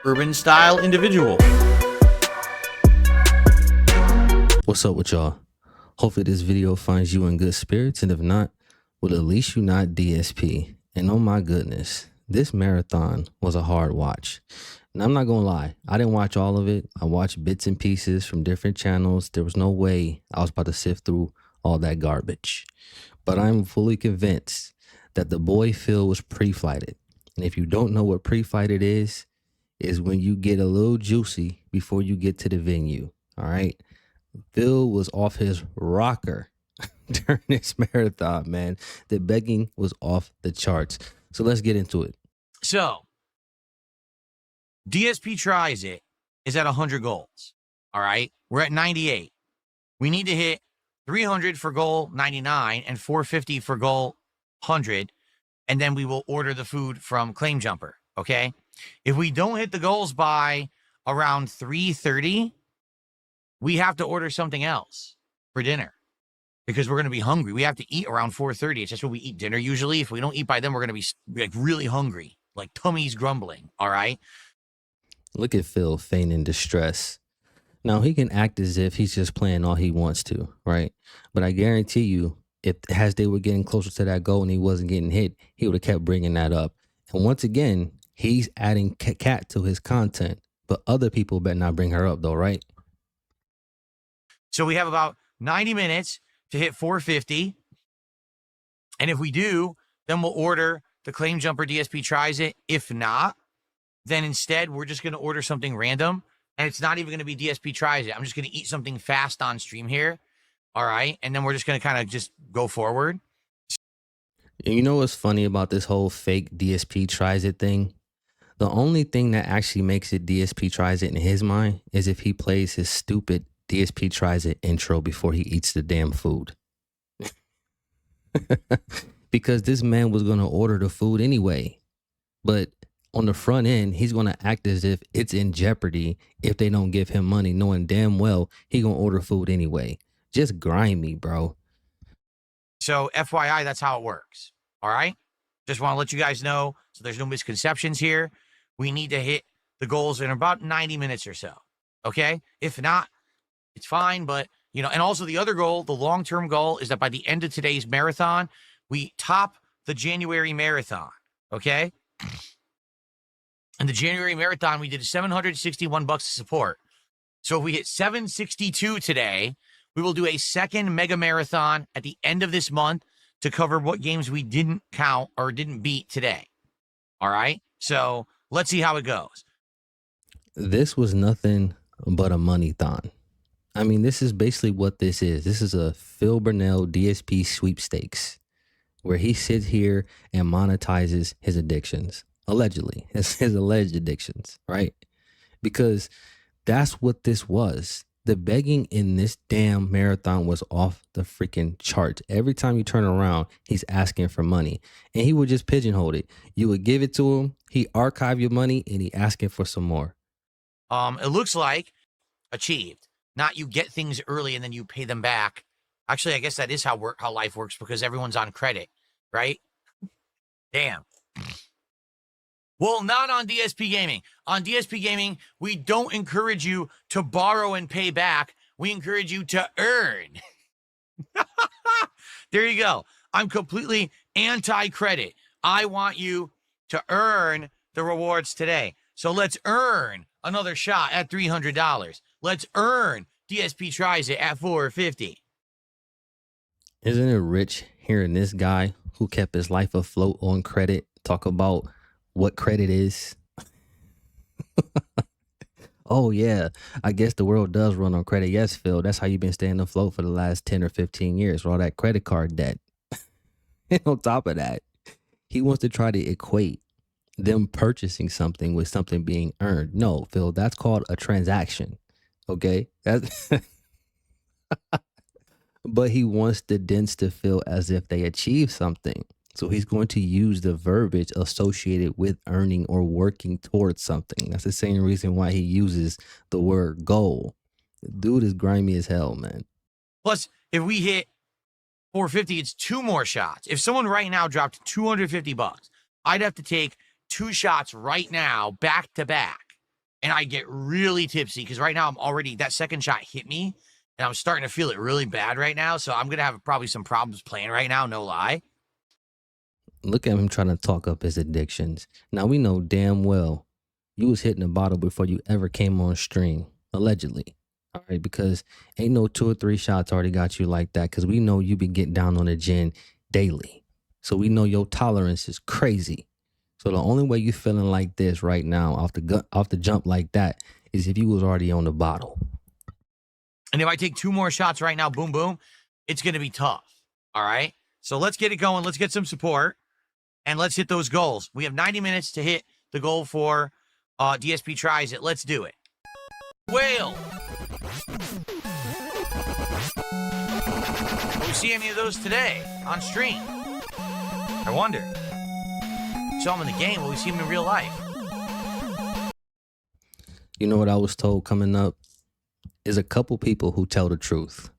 urban style individual. What's up with y'all? Hopefully this video finds you in good spirits, and if not, well, at least you not DSP. And oh my goodness, this marathon was a hard watch. And I'm not gonna lie, I didn't watch all of it. I watched bits and pieces from different channels. There was no way I was about to sift through all that garbage. But I'm fully convinced that the boy Phil was pre-flighted. And if you don't know what pre-flighted is when you get a little juicy before you get to the venue. All right. Phil was off his rocker during this marathon, man. The begging was off the charts. So let's get into it. So, DSP Tries It is at 100 goals. All right. We're at 98. We need to hit 300 for goal 99 and 450 for goal 100. And then we will order the food from Claim Jumper. Okay. If we don't hit the goals by around 3:30, we have to order something else for dinner because we're going to be hungry. We have to eat around 4:30. It's just when we eat dinner usually. If we don't eat by then, we're going to be like really hungry, like tummies grumbling. All right. Look at Phil feigning distress. Now, he can act as if he's just playing all he wants to, right? But I guarantee you, if as they were getting closer to that goal and he wasn't getting hit, he would have kept bringing that up. And once again, he's adding cat to his content. But other people better not bring her up, though, right? So we have about 90 minutes to hit 450. And if we do, then we'll order the Claim Jumper DSP Tries It. If not, then instead we're just going to order something random. And it's not even going to be DSP Tries It. I'm just going to eat something fast on stream here. All right. And then we're just going to kind of just go forward. You know what's funny about this whole fake DSP Tries It thing? The only thing that actually makes it DSP Tries It in his mind is if he plays his stupid DSP Tries It intro before he eats the damn food. Because this man was going to order the food anyway. But on the front end, he's going to act as if it's in jeopardy if they don't give him money, knowing damn well he going to order food anyway. Just grimy, bro. So FYI, that's how it works. All right. Just want to let you guys know so there's no misconceptions here. We need to hit the goals in about 90 minutes or so. Okay. If not, it's fine. But, you know, and also the other goal, the long-term goal is that by the end of today's marathon, we top the January marathon. Okay. And the January marathon, we did $761 to support. So if we hit 762 today, we will do a second mega marathon at the end of this month to cover what games we didn't count or didn't beat today. All right. So let's see how it goes. This was nothing but a money-thon. I mean, this is basically what this is. This is a Phil Burnell DSP sweepstakes where he sits here and monetizes his addictions. Allegedly, his alleged addictions, right? Because that's what this was. The begging in this damn marathon was off the freaking charts. Every time you turn around, he's asking for money. And he would just pigeonhole it. You would give it to him, he archive your money, and he asking for some more. It looks like achieved. Not you get things early and then you pay them back. Actually, I guess that is how life works because everyone's on credit, right? Damn. Well, not on DSP Gaming. On DSP Gaming, we don't encourage you to borrow and pay back. We encourage you to earn. There you go. I'm completely anti-credit. I want you to earn the rewards today. So let's earn another shot at $300. Let's earn DSP Tries It at $450. Isn't it rich hearing this guy who kept his life afloat on credit talk about what credit is? Oh, yeah, I guess the world does run on credit. Yes, Phil, that's how you've been staying afloat for the last 10 or 15 years with all that credit card debt. And on top of that, he wants to try to equate them purchasing something with something being earned. No, Phil, that's called a transaction. Okay? That's but he wants the dents to feel as if they achieved something. So he's going to use the verbiage associated with earning or working towards something. That's the same reason why he uses the word goal. Dude is grimy as hell, man. Plus, if we hit 450, it's 2 more shots. If someone right now dropped $250, I'd have to take 2 shots right now, back to back. and I get really tipsy because right now I'm already, that second shot hit me and I'm starting to feel it really bad right now. So I'm going to have probably some problems playing right now. No lie. Look at him trying to talk up his addictions. Now we know damn well you was hitting a bottle before you ever came on stream, allegedly. All right, because ain't no 2 or 3 shots already got you like that, because we know you be getting down on the gin daily. So we know your tolerance is crazy. So the only way you feeling like this right now off the jump like that is if you was already on the bottle. And if I take 2 more shots right now, boom, boom, it's going to be tough. All right. So let's get it going. Let's get some support and let's hit those goals. We have 90 minutes to hit the goal for DSP Tries It. Let's do it. Whale. Will we see any of those today on stream? I wonder. Saw them in the game. Will we see them in real life? You know what I was told coming up is a couple people who tell the truth.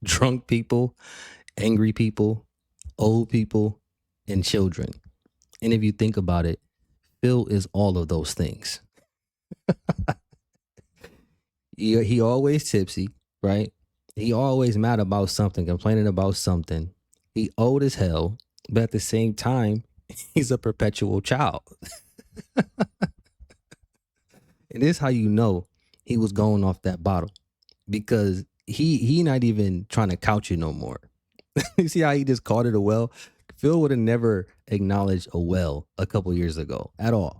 Drunk people, angry people, old people, and children. And if you think about it, Phil is all of those things. He always tipsy, right? He always mad about something, complaining about something. He old as hell, but at the same time, he's a perpetual child. And this is how you know he was going off that bottle, because he not even trying to couch you no more. You see how he just called it a well? Phil would have never acknowledged a well a couple years ago at all.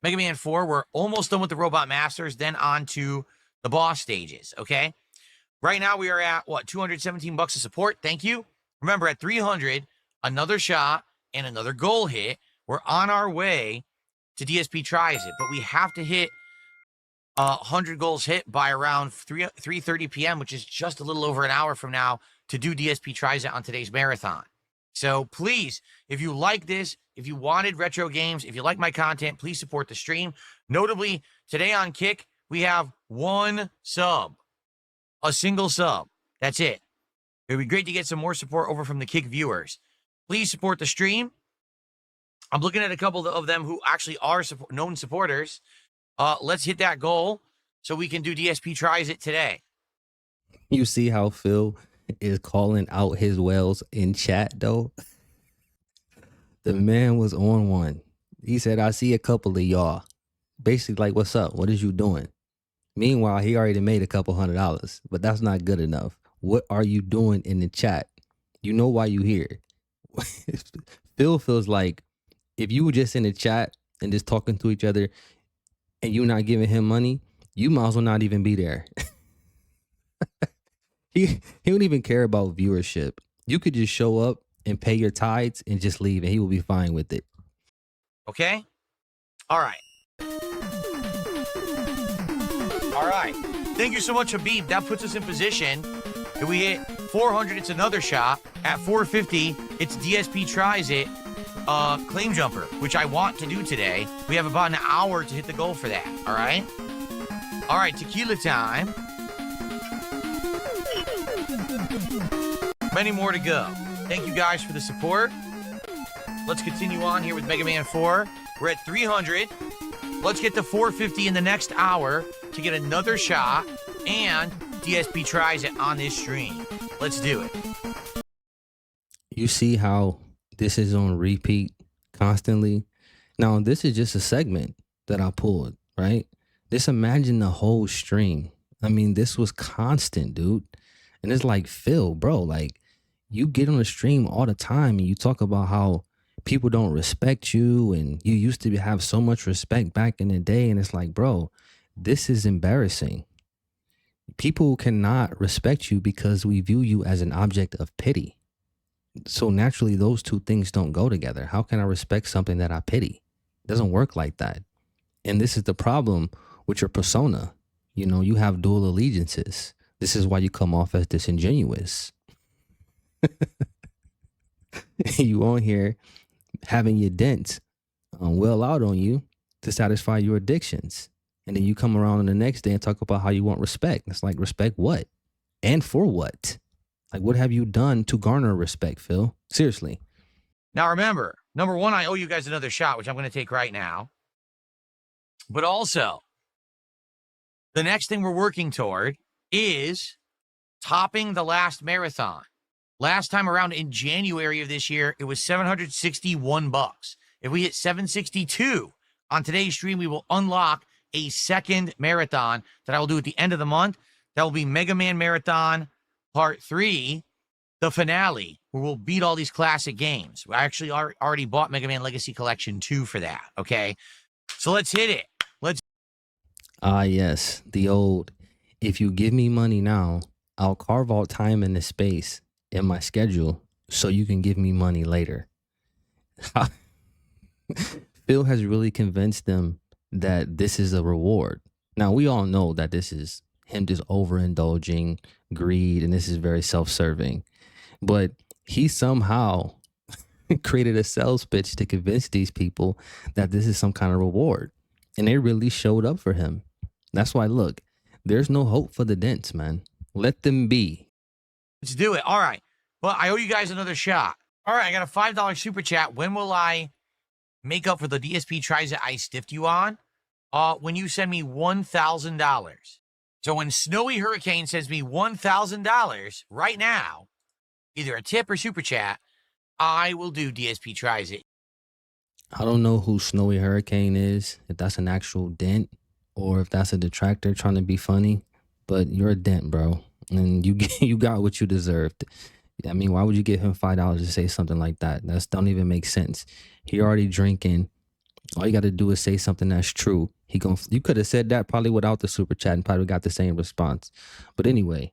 Mega Man 4, we're almost done with the Robot Masters, then on to the boss stages, okay? Right now we are at, what, 217 bucks of support. Thank you. Remember, at 300, another shot and another goal hit. We're on our way to DSP Tries It, but we have to hit 100 goals hit by around 3:30 p.m., which is just a little over an hour from now, to do DSP Tries It on today's marathon. So please, if you like this, if you wanted retro games, if you like my content, please support the stream. Notably, today on Kick, we have 1 sub, a single sub. That's it. It would be great to get some more support over from the Kick viewers. Please support the stream. I'm looking at a couple of them who actually are known supporters. Let's hit that goal so we can do DSP Tries It today. You see how Phil is calling out his wells in chat, though? The man was on one. He said, I see a couple of y'all. Basically like, what's up? What is you doing? Meanwhile, he already made a couple $100, but that's not good enough. What are you doing in the chat? You know why you here. Phil feels like if you were just in the chat and just talking to each other and you not giving him money, you might as well not even be there. He don't even care about viewership. You could just show up and pay your tithes and just leave, and he will be fine with it. Okay? All right. All right. Thank you so much, Habib. That puts us in position. If we hit 400, it's another shot. At 450, it's DSP Tries It, claim jumper, which I want to do today. We have about an hour to hit the goal for that. All right? All right, tequila time. Many more to go. Thank you guys for the support. Let's continue on here with Mega Man 4. We're at 300. Let's get to 450 in the next hour to get another shot and DSP Tries It on this stream. Let's do it. You see how this is on repeat constantly? Now, this is just a segment that I pulled, right? Just imagine the whole stream. I mean, this was constant, dude. And it's like, Phil, bro, like, you get on the stream all the time and you talk about how people don't respect you and you used to have so much respect back in the day. And it's like, bro, this is embarrassing. People cannot respect you because we view you as an object of pity. So naturally, those two things don't go together. How can I respect something that I pity? It doesn't work like that. And this is the problem with your persona. You know, you have dual allegiances. This is why you come off as disingenuous. You on here having your dents well out on you to satisfy your addictions. And then you come around on the next day and talk about how you want respect. It's like, respect what? And for what? Like, what have you done to garner respect, Phil? Seriously. Now remember, Number one, I owe you guys another shot, which I'm going to take right now. But also, the next thing we're working toward is topping the last marathon. Last time around in January of this year, it was $761. If we hit 762 on today's stream, we will unlock a second marathon that I will do at the end of the month. That will be Mega Man Marathon Part 3, the finale, where we'll beat all these classic games. I actually already bought Mega Man Legacy Collection 2 for that, okay? So let's hit it. Yes, the old, if you give me money now, I'll carve out time and the space in my schedule so you can give me money later. Phil has really convinced them that this is a reward. Now, we all know that this is him just overindulging, greed, and this is very self-serving. But he somehow created a sales pitch to convince these people that this is some kind of reward. And they really showed up for him. That's why, look, there's no hope for the dents, man. Let them be. Let's do it. All right. Well, I owe you guys another shot. All right, I got a $5 super chat. When will I make up for the DSP tries that I stiffed you on? When you send me $1,000. So when Snowy Hurricane sends me $1,000 right now, either a tip or super chat, I will do DSP tries it. I don't know who Snowy Hurricane is, if that's an actual dent or if that's a detractor trying to be funny, but you're a dent, bro. And you got what you deserved. I mean, why would you give him $5 to say something like that? That don't even make sense. He already drinking. All you got to do is say something that's true. You could have said that probably without the super chat and probably got the same response. But anyway,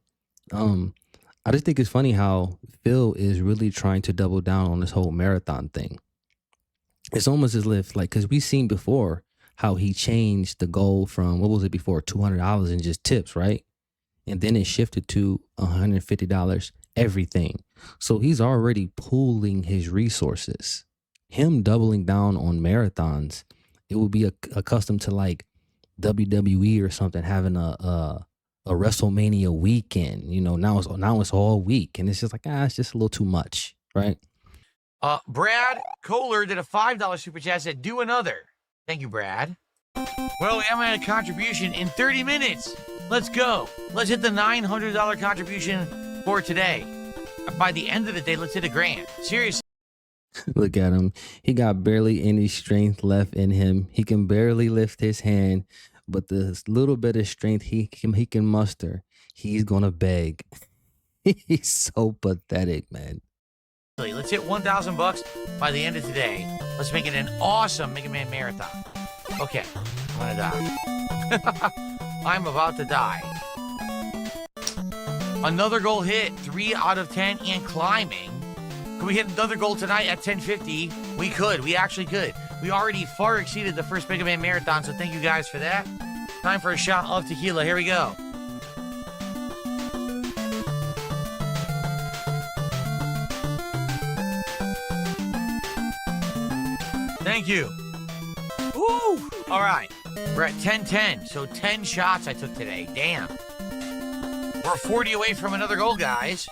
I just think it's funny how Phil is really trying to double down on this whole marathon thing. It's almost as if, like, because we've seen before how he changed the goal from, what was it before, $200 in just tips, right? And then it shifted to $150 everything. So he's already pooling his resources. Him doubling down on marathons, it would be accustomed to like WWE or something having a WrestleMania weekend. You know, now it's all week, and it's just like, it's just a little too much, right? Brad Kohler did a $5 super chat, said, do another. Thank you, Brad. Well, we haven't had a contribution in 30 minutes. Let's go. Let's hit the $900 contribution for today. By the end of the day, let's hit $1,000. Seriously. Look at him. He got barely any strength left in him. He can barely lift his hand, but the little bit of strength he can muster, he's going to beg. He's so pathetic, man. Let's hit $1,000 by the end of today. Let's make it an awesome Mega Man Marathon. Okay, I'm gonna die. I'm about to die. Another goal hit, 3 out of 10 and climbing. Could we hit another goal tonight at 1050? We could, we actually could. We already far exceeded the first Mega Man Marathon, so thank you guys for that. Time for a shot of tequila, here we go. Thank you. Woo! All right. We're at 10-10. So 10 shots I took today. Damn. We're 40 away from another goal, guys.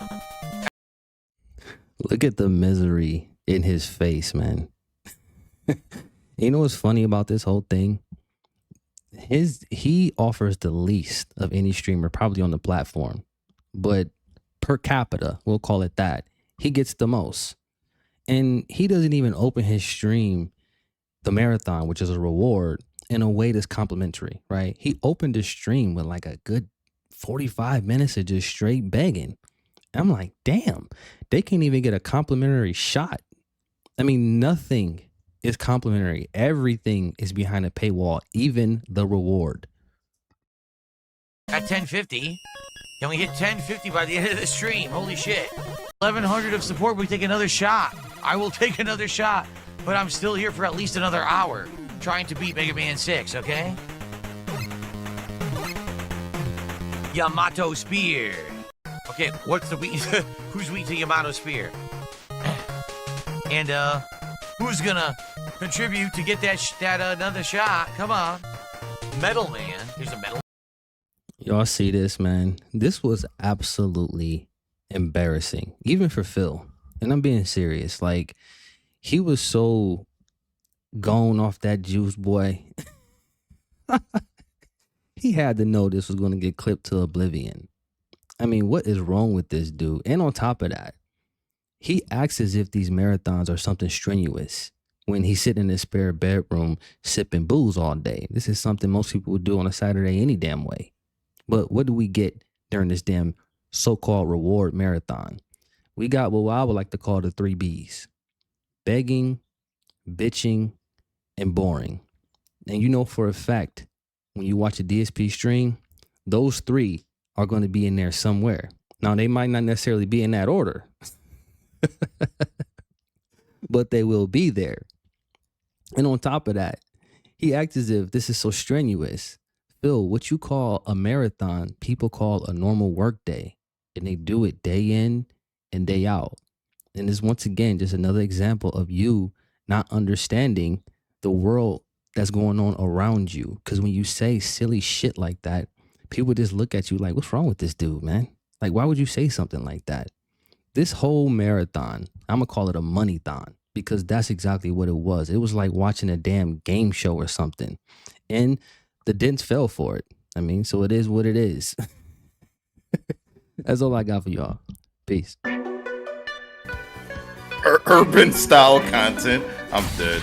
Look at the misery in his face, man. You know what's funny about this whole thing? He offers the least of any streamer probably on the platform. But per capita, we'll call it that, he gets the most. And he doesn't even open his stream, the marathon, which is a reward, in a way that's complimentary, right? He opened his stream with like a good 45 minutes of just straight begging. I'm like, damn, they can't even get a complimentary shot. I mean, nothing is complimentary. Everything is behind a paywall, even the reward. At 1050, can we hit 1050 by the end of the stream? Holy shit. 1100 of support, we take another shot. I will take another shot. But I'm still here for at least another hour trying to beat Mega Man 6, okay? Yamato Spear. Okay, what's the weak? Who's weak to Yamato Spear? And who's gonna contribute to get that another shot? Come on. Metal Man. There's a metal. Y'all see this, man? This was absolutely embarrassing, even for Phil. And I'm being serious. Like, he was so gone off that juice, boy. He had to know this was going to get clipped to oblivion. I mean, what is wrong with this dude? And on top of that, he acts as if these marathons are something strenuous when he's sitting in his spare bedroom sipping booze all day. This is something most people would do on a Saturday any damn way. But what do we get during this damn so-called reward marathon? We got what I would like to call the 3 B's: begging, bitching, and boring. And you know for a fact, when you watch a DSP stream, those 3 are going to be in there somewhere. Now, they might not necessarily be in that order, but they will be there. And on top of that, he acts as if this is so strenuous. Phil, what you call a marathon, people call a normal work day, and they do it day in and day out. And this, once again, just another example of you not understanding the world that's going on around you. Because when you say silly shit like that, people just look at you like, what's wrong with this dude, man? Like, why would you say something like that? This whole marathon, I'm going to call it a money-thon, because that's exactly what it was. It was like watching a damn game show or something. And the dents fell for it. I mean, so it is what it is. That's all I got for y'all. Peace. Urban style content. I'm dead.